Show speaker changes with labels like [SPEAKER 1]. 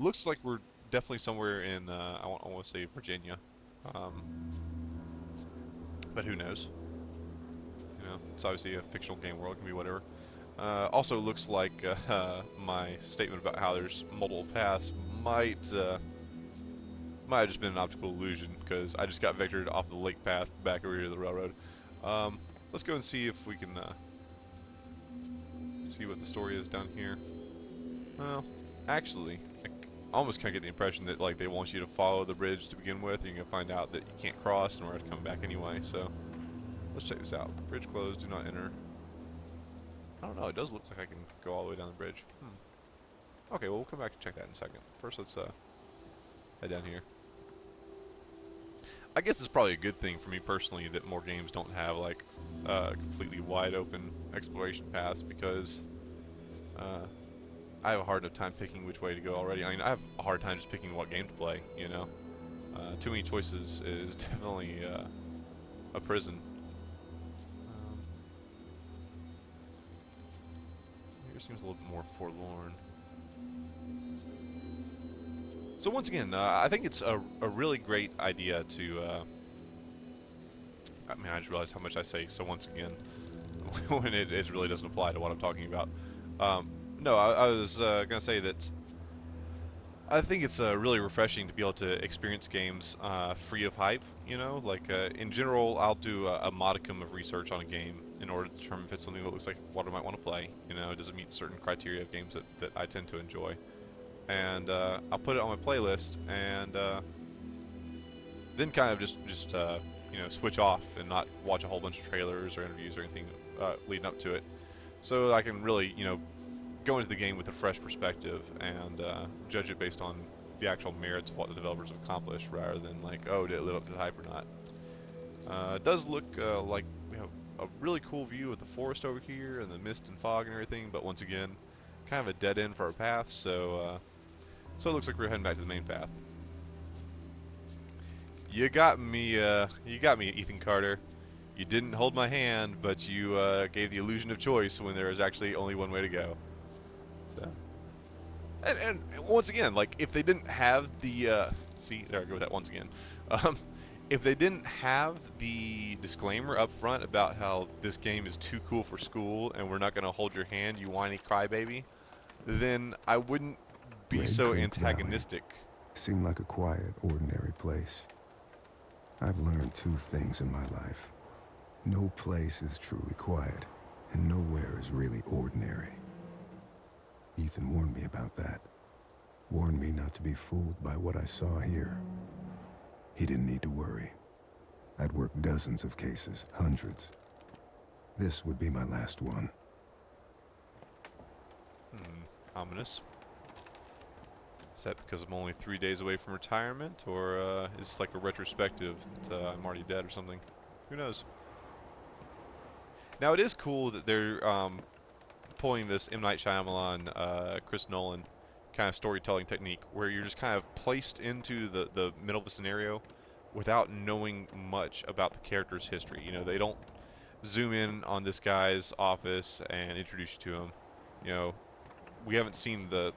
[SPEAKER 1] Looks like we're definitely somewhere in, I want to say Virginia. Um, but who knows? You know, it's obviously a fictional game world, it can be whatever. Also looks like my statement about how there's multiple paths might have just been an optical illusion, because I just got vectored off the lake path back over here to the railroad. Let's go and see if we can see what the story is down here. Well, actually, I almost kind of get the impression that like they want you to follow the bridge to begin with, and you're gonna find out that you can't cross, and we're gonna come back anyway. So let's check this out. Bridge closed. Do not enter. I don't know. It does look like I can go all the way down the bridge. Okay, well we'll come back and check that in a second. First, let's head down here. I guess it's probably a good thing for me personally that more games don't have like completely wide open exploration paths, because I have a hard enough time picking which way to go already. I mean, I have a hard time just picking what game to play, you know. Too many choices is definitely a prison. Here seems a little bit more forlorn. So once again, I think it's a really great idea to... I mean, I just realized how much I say "so once again" when it really doesn't apply to what I'm talking about. No, I was going to say that I think it's really refreshing to be able to experience games free of hype. You know, like in general, I'll do a modicum of research on a game in order to determine if it's something that looks like what I might want to play. You know, does it meet certain criteria of games that I tend to enjoy? And I'll put it on my playlist, and then kind of just you know, switch off and not watch a whole bunch of trailers or interviews or anything leading up to it, so I can really, you know, go into the game with a fresh perspective and judge it based on the actual merits of what the developers have accomplished, rather than like, oh, did it live up to the hype or not. It does look like we have a really cool view of the forest over here and the mist and fog and everything, but once again, kind of a dead end for our path, so it looks like we're heading back to the main path. You got me, Ethan Carter. You didn't hold my hand, but you gave the illusion of choice when there is actually only one way to go. So, and once again, like if they didn't have the see, there I go with that once again. If they didn't have the disclaimer up front about how this game is too cool for school and we're not going to hold your hand, you whiny crybaby, then I wouldn't be
[SPEAKER 2] Red
[SPEAKER 1] so
[SPEAKER 2] Creek Valley
[SPEAKER 1] antagonistic.
[SPEAKER 2] seemed like a quiet, ordinary place. I've learned two things in my life. No place is truly quiet, and nowhere is really ordinary. Ethan warned me about that. Warned me not to be fooled by what I saw here. He didn't need to worry. I'd worked dozens of cases, hundreds. This would be my last one.
[SPEAKER 1] Ominous. Is that because I'm only 3 days away from retirement, or is this like a retrospective that I'm already dead or something? Who knows? Now, it is cool that they're pulling this M. Night Shyamalan, Chris Nolan kind of storytelling technique, where you're just kind of placed into the middle of a scenario without knowing much about the character's history. You know, they don't zoom in on this guy's office and introduce you to him. You know, we haven't seen the